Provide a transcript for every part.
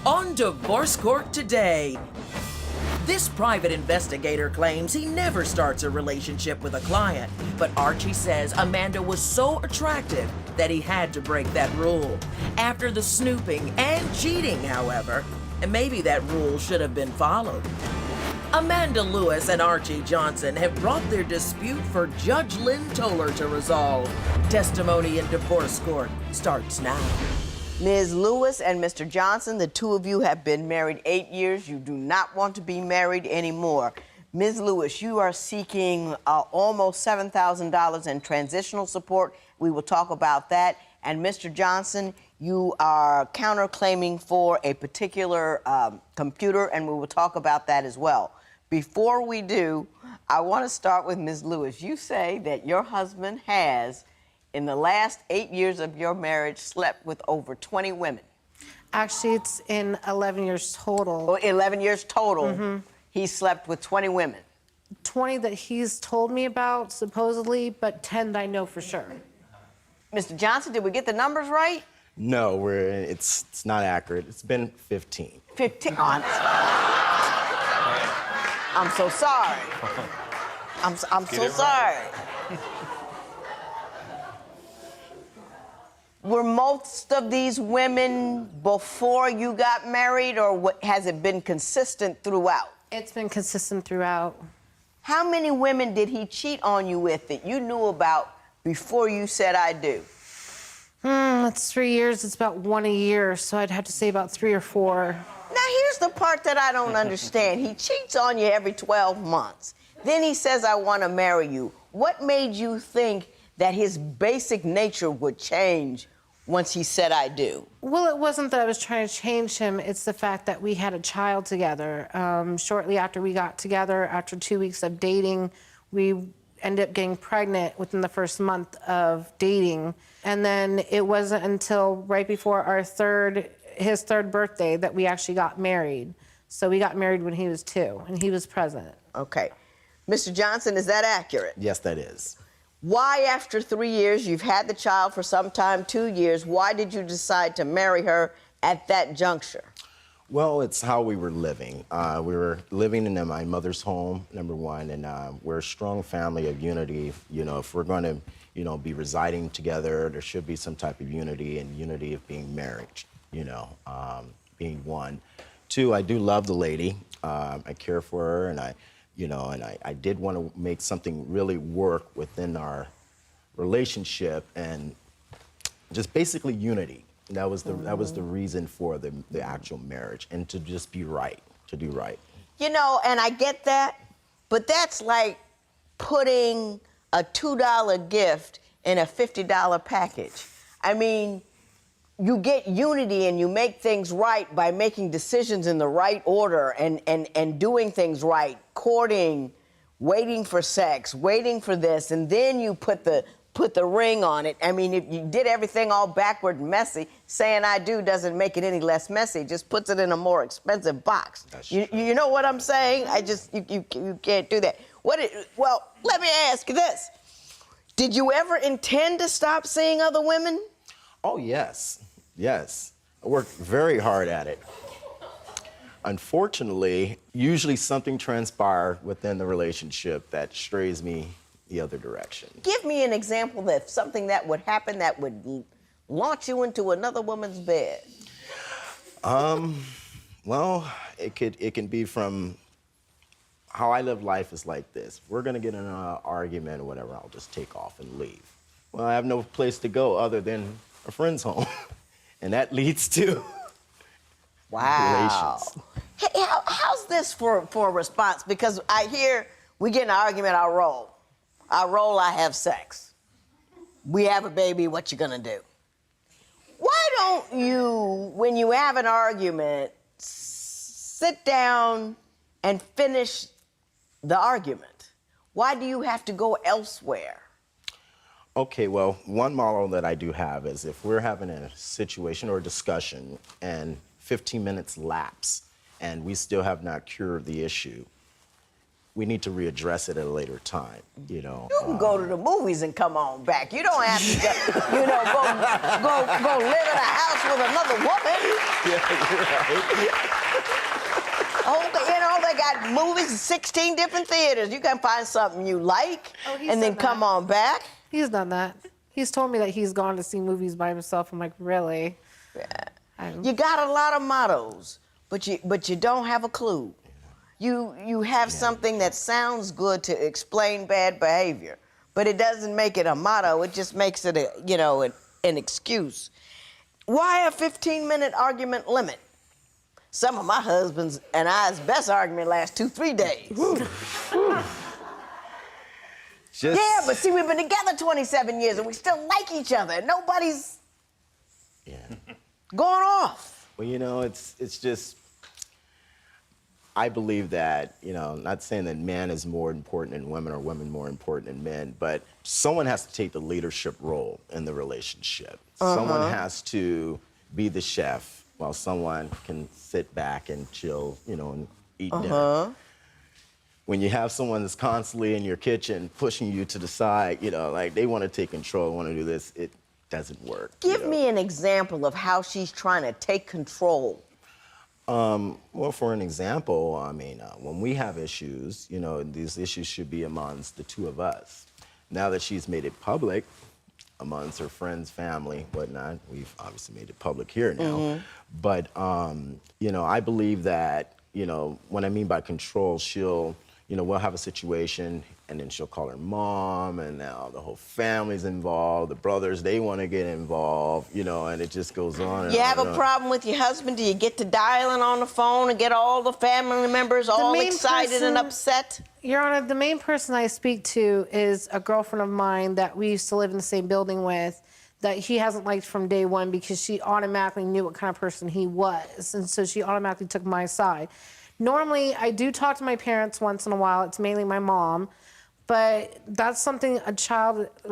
On Divorce Court today. This private investigator claims he never starts a relationship with a client, but Archie says Amanda was so attractive that he had to break that rule. After the snooping and cheating, however, and maybe that rule should have been followed. Amanda Lewis and Archie Johnson have brought their dispute for Judge Lynn Toller to resolve. Testimony in divorce court starts now. Ms. Lewis and Mr. Johnson, the two of you have been married 8 years. You do not want to be married anymore. Ms. Lewis, you are seeking almost $7,000 in transitional support. We will talk about that. And Mr. Johnson, you are counterclaiming for a particular computer, and we will talk about that as well. Before we do, I want to start with Ms. Lewis. You say that your husband has, in the last 8 years of your marriage, slept with over 20 women. Actually, it's in 11 years total. Oh, 11 years total, he slept with 20 women. 20 that he's told me about, supposedly, but 10 that I know for sure. Mr. Johnson, did we get the numbers right? No, it's not accurate. It's been 15. 15? I'm so sorry. I'm so sorry. Were most of these women before you got married, or has it been consistent throughout? It's been consistent throughout. How many women did he cheat on you with that you knew about before you said I do? It's 3 years. It's about one a year, so I'd have to say about 3 or 4. Now, here's the part that I don't understand. He cheats on you every 12 months. Then he says, I want to marry you. What made you think that his basic nature would change once he said I do? Well, it wasn't that I was trying to change him. It's the fact that we had a child together. Shortly after we got together, after 2 weeks of dating, we ended up getting pregnant within the first month of dating. And then it wasn't until right before his third birthday that we actually got married. So we got married when he was 2, and he was present. Okay. Mr. Johnson, is that accurate? Yes, that is. Why, after 3 years, you've had the child for some time, 2 years, why did you decide to marry her at that juncture? Well, it's how we were living. We were living in my mother's home, number one, and we're a strong family of unity. You know, if we're going to, be residing together, there should be some type of unity, and unity of being married, being one. 2, I do love the lady. I care for her, and I did want to make something really work within our relationship, and just basically unity. That was the reason for the actual marriage, and to just be right, to do right. And I get that, but that's like putting a $2 gift in a $50 package. I mean, you get unity and you make things right by making decisions in the right order and doing things right, courting, waiting for sex, waiting for this, and then you put the ring on it. I mean, if you did everything all backward and messy, saying I do doesn't make it any less messy. It just puts it in a more expensive box. You know what I'm saying? You can't do that. Well, let me ask you this. Did you ever intend to stop seeing other women? Oh, yes. Yes. I worked very hard at it. Unfortunately, usually something transpired within the relationship that strays me the other direction. Give me an example of something that would happen that would launch you into another woman's bed. Well, it can be from how I live life is like this. We're gonna get in an argument or whatever, I'll just take off and leave. Well, I have no place to go other than a friend's home. And that leads to relations. Hey, how's this for a response? Because I hear we get in an argument, I roll. I have sex. We have a baby, what you gonna do? Why don't you, when you have an argument, sit down and finish the argument? Why do you have to go elsewhere? Okay, well, one model that I do have is if we're having a situation or a discussion and 15 minutes lapse and we still have not cured the issue, we need to readdress it at a later time, you know. You can go to the movies and come on back. You don't have to, you know, go live in a house with another woman. Yeah, you're right. Oh, you know, they got movies in 16 different theaters. You can find something you like and then come on back. He's done that. He's told me that he's gone to see movies by himself. I'm like, really? Yeah. You got a lot of mottos, but you don't have a clue. You have something that sounds good to explain bad behavior, but it doesn't make it a motto. It just makes it an excuse. Why a 15-minute argument limit? Some of my husband's and I's best argument lasts 2-3 days. Yeah, but see, we've been together 27 years and we still like each other. Nobody's going off. Well, you know, it's just, I believe that, you know, not saying that man is more important than women or women more important than men, but someone has to take the leadership role in the relationship. Someone has to be the chef while someone can sit back and chill, you know, and eat dinner. When you have someone that's constantly in your kitchen pushing you to the side, you know, like they want to take control, want to do this, it doesn't work. Give me an example of how she's trying to take control. Well, for an example, I mean, when we have issues, you know, these issues should be amongst the two of us. Now that she's made it public amongst her friends, family, whatnot, we've obviously made it public here now. But, you know, I believe that, you know, what I mean by control, she'll, you know, we'll have a situation and then she'll call her mom and now the whole family's involved, the brothers, they want to get involved, you know, and it just goes on and You on have and a on. problem with your husband? Do you get to dialing on the phone and get all the family members all excited and upset? Your Honor, the main person I speak to is a girlfriend of mine that we used to live in the same building with, that he hasn't liked from day one because she automatically knew what kind of person he was, and so she automatically took my side. Normally, I do talk to my parents once in a while. It's mainly my mom, but that's something a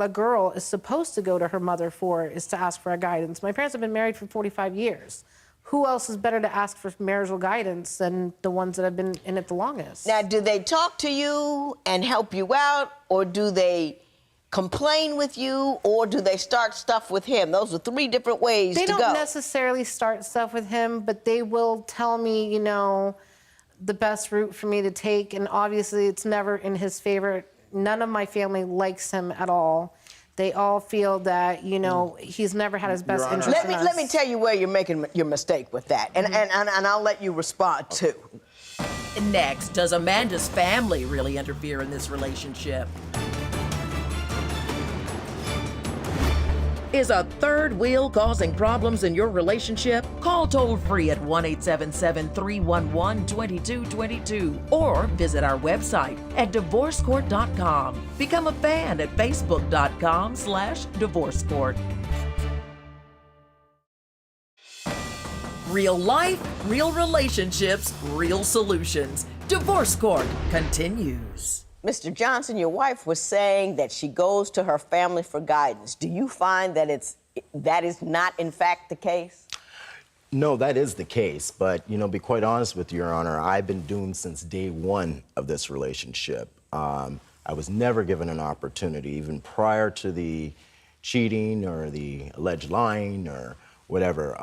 girl is supposed to go to her mother for, is to ask for a guidance. My parents have been married for 45 years. Who else is better to ask for marital guidance than the ones that have been in it the longest? Now, do they talk to you and help you out, or do they complain with you, or do they start stuff with him? Those are 3 different ways to go. They don't necessarily start stuff with him, but they will tell me, you know, the best route for me to take, and obviously it's never in his favor. None of my family likes him at all. They all feel that, you know, he's never had his best interest in us. Let me tell you where you're making your mistake with that, and I'll let you respond too. Next, does Amanda's family really interfere in this relationship? Is a third wheel causing problems in your relationship? Call toll-free at 1-877-311-2222 or visit our website at divorcecourt.com. Become a fan at facebook.com/divorcecourt. Real life, real relationships, real solutions. Divorce Court continues. Mr. Johnson, your wife was saying that she goes to her family for guidance. Do you find that that is not, in fact, the case? No, that is the case. But, you know, be quite honest with you, Your Honor, I've been doomed since day one of this relationship. I was never given an opportunity, even prior to the cheating or the alleged lying or whatever.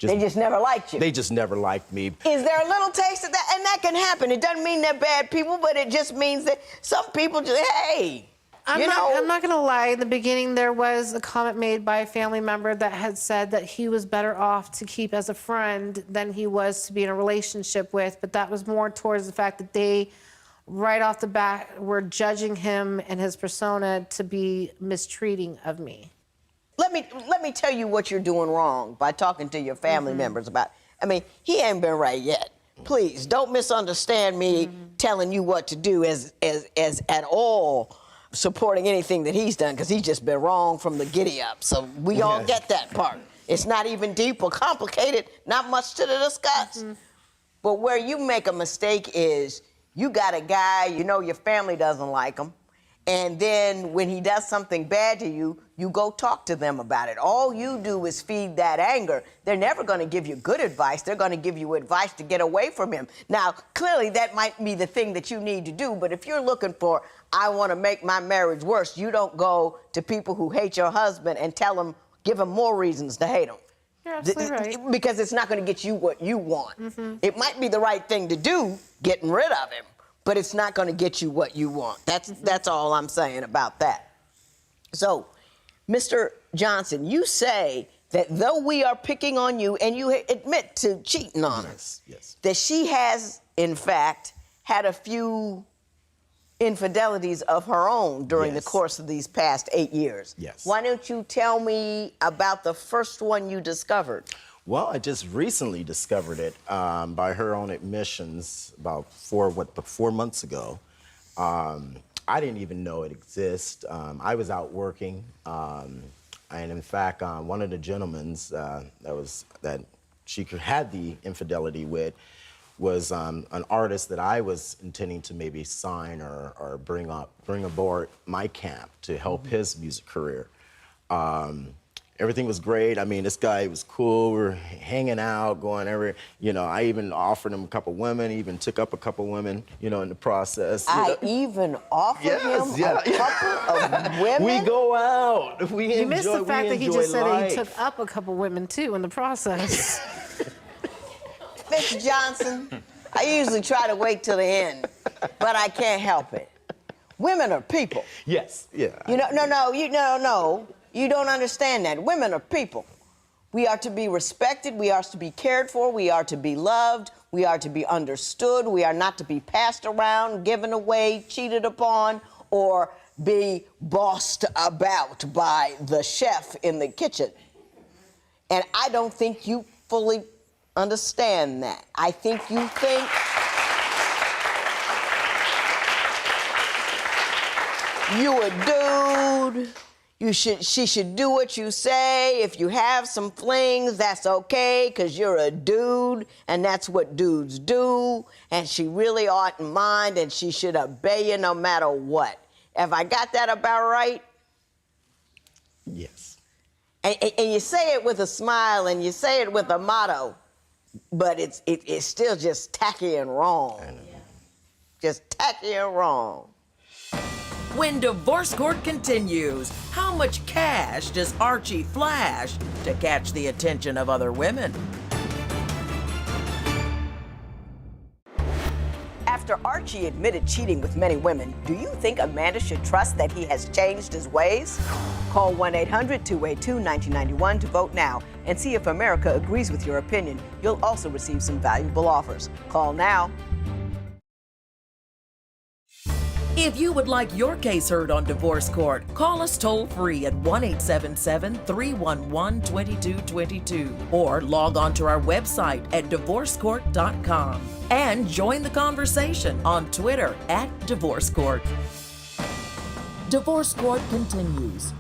They just never liked you. They just never liked me. Is there a little taste of that? And that can happen. It doesn't mean they're bad people, but it just means that some people just, hey, I'm not going to lie. In the beginning, there was a comment made by a family member that had said that he was better off to keep as a friend than he was to be in a relationship with, but that was more towards the fact that they, right off the bat, were judging him and his persona to be mistreating of me. Let me tell you what you're doing wrong by talking to your family members about. I mean, he ain't been right yet. Please don't misunderstand me telling you what to do as at all supporting anything that he's done, because he's just been wrong from the giddy up. So we all get that part. It's not even deep or complicated, not much to discuss. But where you make a mistake is you got a guy, you know your family doesn't like him, And then when he does something bad to you, you go talk to them about it. All you do is feed that anger. They're never going to give you good advice. They're going to give you advice to get away from him. Now, clearly, that might be the thing that you need to do. But if you're looking for, I want to make my marriage worse, you don't go to people who hate your husband and give them more reasons to hate him. You're absolutely right. Because it's not going to get you what you want. Mm-hmm. It might be the right thing to do, getting rid of him, but it's not going to get you what you want. That's all I'm saying about that. So, Mr. Johnson, you say that though we are picking on you, and you admit to cheating on her, yes, that she has, in fact, had a few infidelities of her own during the course of these past 8 years. Yes. Why don't you tell me about the first one you discovered? Well, I just recently discovered it by her own admissions about 4 months ago. I didn't even know it exists. I was out working, and in fact, one of the gentlemen that she had the infidelity with was an artist that I was intending to maybe sign or bring aboard my camp to help his music career. Everything was great. I mean, this guy was cool. We were hanging out, going I even offered him a couple women, even took up a couple women, in the process. Even offered him a couple of women? We go out. You missed the fact that he just said that he took up a couple women, too, in the process. Mr. Johnson, I usually try to wait till the end, but I can't help it. Women are people. Yes, yeah. No. You don't understand that. Women are people. We are to be respected. We are to be cared for. We are to be loved. We are to be understood. We are not to be passed around, given away, cheated upon, or be bossed about by the chef in the kitchen. And I don't think you fully understand that. I think you think you a dude. She should do what you say. If you have some flings, that's okay, because you're a dude, and that's what dudes do. And she really oughtn't mind, and she should obey you no matter what. Have I got that about right? Yes. And you say it with a smile, and you say it with a motto, but it's still just tacky and wrong. I know. Just tacky and wrong. When Divorce Court continues, how much cash does Archie flash to catch the attention of other women? After Archie admitted cheating with many women, do you think Amanda should trust that he has changed his ways? Call 1-800-282-1991 to vote now and see if America agrees with your opinion. You'll also receive some valuable offers. Call now. If you would like your case heard on Divorce Court, call us toll-free at 1-877-311-2222 or log on to our website at divorcecourt.com and join the conversation on Twitter at Divorce Court. Divorce Court continues.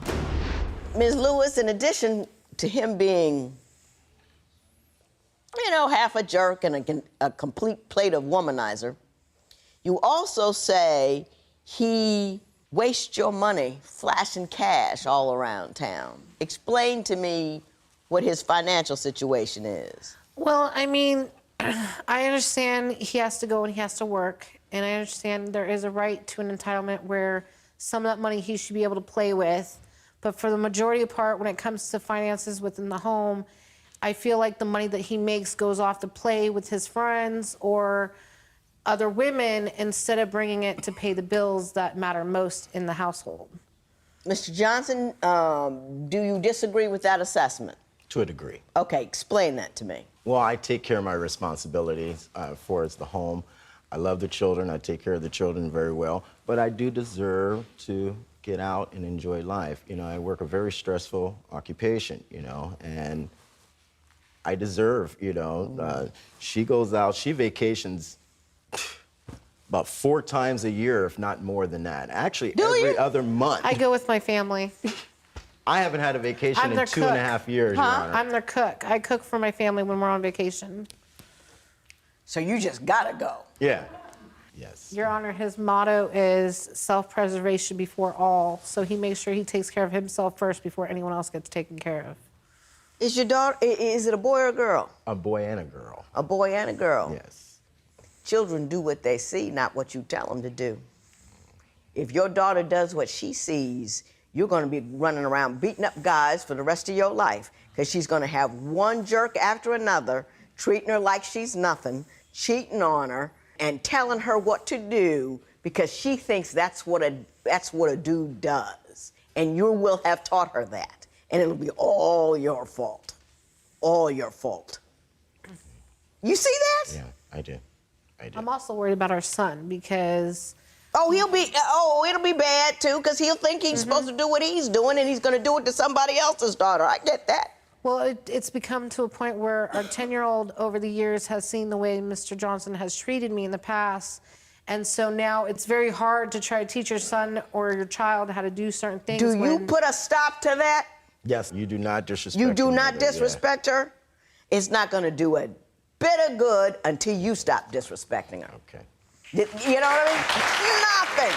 Ms. Lewis, in addition to him being, half a jerk and a complete plate of womanizer, you also say he wastes your money flashing cash all around town. Explain to me what his financial situation is. Well, I mean, I understand he has to go and he has to work, and I understand there is a right to an entitlement where some of that money he should be able to play with. But for the majority of part, when it comes to finances within the home, I feel like the money that he makes goes off to play with his friends or other women instead of bringing it to pay the bills that matter most in the household. Mr. Johnson, do you disagree with that assessment? To a degree. Okay, explain that to me. Well, I take care of my responsibilities for the home. I love the children. I take care of the children very well. But I do deserve to get out and enjoy life. I work a very stressful occupation, and I deserve, she goes out, she vacations about 4 times a year, if not more than that. Actually, every other month. I go with my family. I haven't had a vacation I'm in their 2.5 years, Your Honor. I'm their cook. I cook for my family when we're on vacation. So you just gotta go. Yeah. Yes. Your Honor, his motto is self-preservation before all. So he makes sure he takes care of himself first before anyone else gets taken care of. Is your daughter, is it a boy or a girl? A boy and a girl. A boy and a girl? Yes. Children do what they see, not what you tell them to do. If your daughter does what she sees, you're going to be running around beating up guys for the rest of your life, because she's going to have one jerk after another treating her like she's nothing, cheating on her, and telling her what to do because she thinks that's what a dude does. And you will have taught her that. And it'll be all your fault. All your fault. You see that? Yeah, I do. I do. I'm also worried about our son because... Oh, it'll be bad too, because he'll think he's supposed to do what he's doing and he's going to do it to somebody else's daughter. I get that. Well, it's become to a point where our 10-year-old over the years has seen the way Mr. Johnson has treated me in the past. And so now it's very hard to try to teach your son or your child how to do certain things. Do you put a stop to that? Yes, you do not disrespect You do your not mother, disrespect her? It's not going to do a bit of good until you stop disrespecting her. Okay. You know what I mean? Nothing.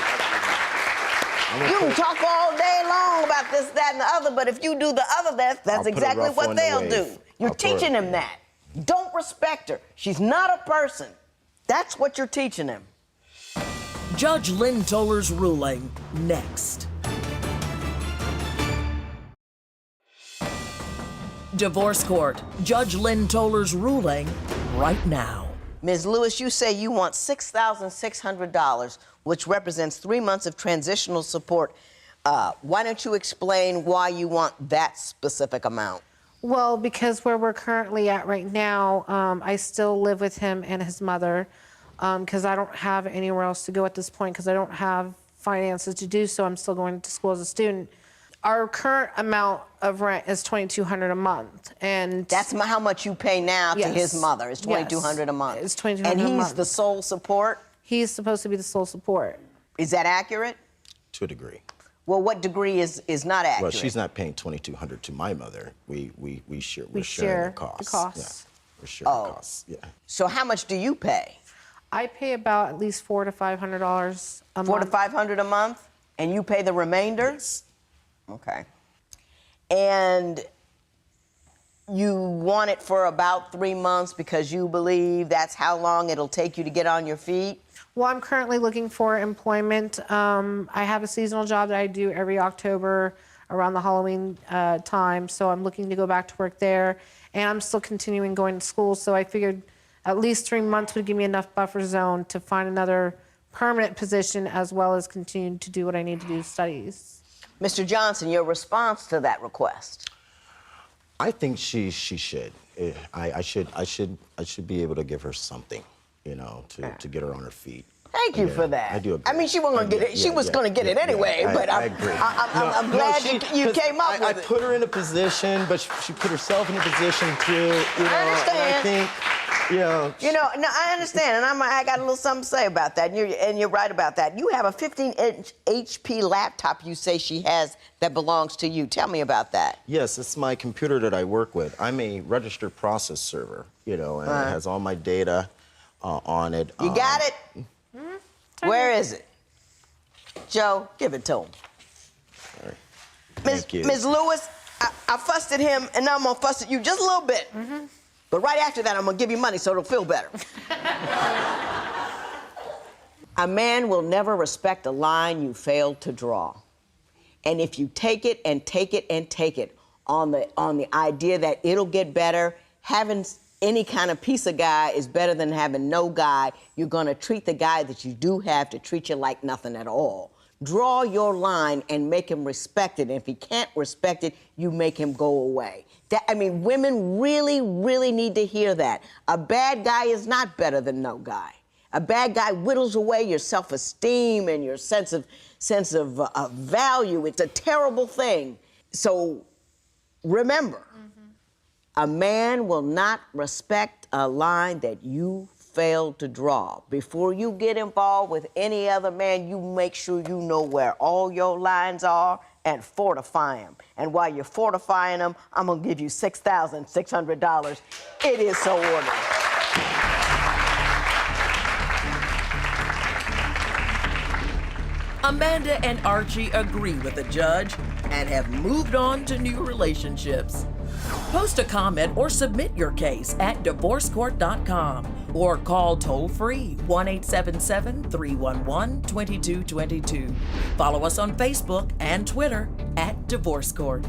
You can talk all day long about this, that, and the other, but if you do the other, that's exactly what they'll do. You're teaching him that. Don't respect her. She's not a person. That's what you're teaching him. Judge Lynn Toller's ruling next. Divorce Court. Judge Lynn Toller's ruling right now. Ms. Lewis, you say you want $6,600, which represents 3 months of transitional support. Why don't you explain why you want that specific amount? Well, because where we're currently at right now, I still live with him and his mother because I don't have anywhere else to go at this point because I don't have finances to do so. I'm still going to school as a student. Our current amount of rent is $2,200 a month, and that's how much you pay now to yes, his mother. It's $2,200 a month. It's $2,200 a month. And he's the sole support? He's supposed to be the sole support. Is that accurate? To a degree. Well, what degree is not accurate? Well, she's not paying $2,200 to my mother. We're sharing the costs. Yeah. We're sharing the costs. Yeah. So how much do you pay? I pay about at least $400 to $500 a month. $400 to $500 a month, and you pay the remainder? Yes. Okay. And you want it for about 3 months because you believe that's how long it'll take you to get on your feet? Well, I'm currently looking for employment. I have a seasonal job that I do every October around the Halloween time, so I'm looking to go back to work there. And I'm still continuing going to school, so I figured at least 3 months would give me enough buffer zone to find another permanent position as well as continue to do what I need to do, studies. Mr. Johnson, your response to that request? I think she should. I should be able to give her something, you know, to get her on her feet. Thank you for that. I do agree. I mean, she wasn't going to get it. She was going to get it anyway, but I agree. I'm glad you came up with it. I put her in a position, but she put herself in a position too. You know, I understand. And I think, no, I understand, and I got a little something to say about that, and you're right about that. You have a 15-inch HP laptop you say she has that belongs to you. Tell me about that. Yes, it's my computer that I work with. I'm a registered process server, and it has all my data on it. You got it? Where is it? Joe, give it to him. Sorry. Thank you. Ms. Lewis, I fussed at him, and now I'm going to fuss at you just a little bit. But right after that, I'm going to give you money so it'll feel better. A man will never respect a line you failed to draw. And if you take it and take it and take it on the idea that it'll get better, having any kind of piece of guy is better than having no guy, you're going to treat the guy that you do have to treat you like nothing at all. Draw your line and make him respect it. And if he can't respect it, you make him go away. Women really, really need to hear that. A bad guy is not better than no guy. A bad guy whittles away your self-esteem and your sense of value. It's a terrible thing. So remember, a man will not respect a line that you failed to draw. Before you get involved with any other man, you make sure you know where all your lines are and fortify them. And while you're fortifying them, I'm gonna give you $6,600. It is so ordered. Amanda and Archie agree with the judge and have moved on to new relationships. Post a comment or submit your case at divorcecourt.com or call toll-free 1-877-311-2222. Follow us on Facebook and Twitter at Divorce Court.